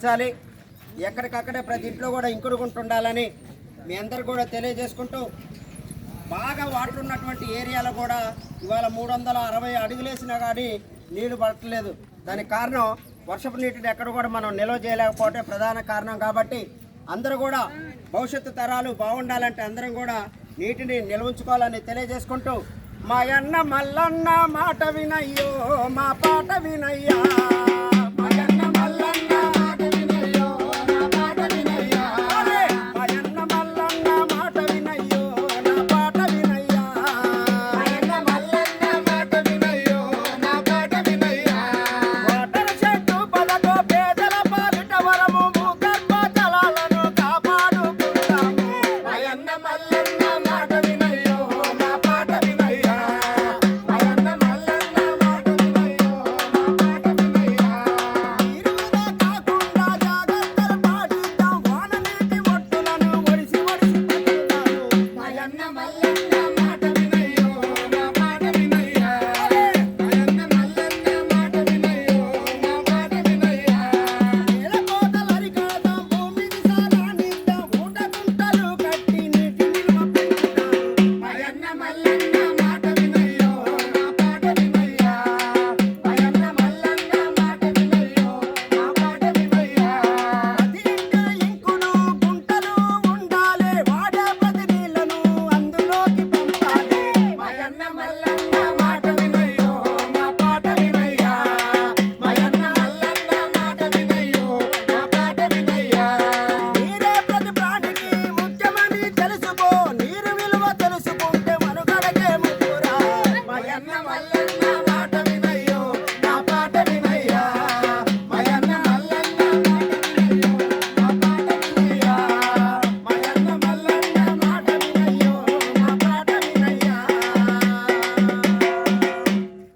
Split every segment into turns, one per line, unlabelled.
చాలి ఎక్కడికక్కడే ప్రతి ఇంట్లో కూడా ఇంకుడుకుంటుండాలని మీ అందరు కూడా తెలియజేసుకుంటూ బాగా వాటర్ ఉన్నటువంటి ఏరియాలో కూడా ఇవాళ 360 అడుగులేసినా కానీ నీళ్లు పడట్లేదు. దానికి కారణం వర్షపు నీటిని ఎక్కడ కూడా మనం నిల్వ చేయలేకపోతే ప్రధాన కారణం. కాబట్టి అందరూ కూడా భవిష్యత్తు తరాలు బాగుండాలంటే అందరం కూడా నీటిని నిల్వించుకోవాలని తెలియజేసుకుంటూ మా అన్న మల్లన్న మాట వినయ్యో మా పాట వినయ్యా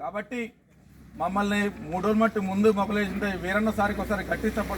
కాబట్టి మమ్మల్ని 3 రోజుల మట్టి ముందు మొక్కలేసింటే వీరన్న సారికి ఒకసారి గట్టి చప్పట్లు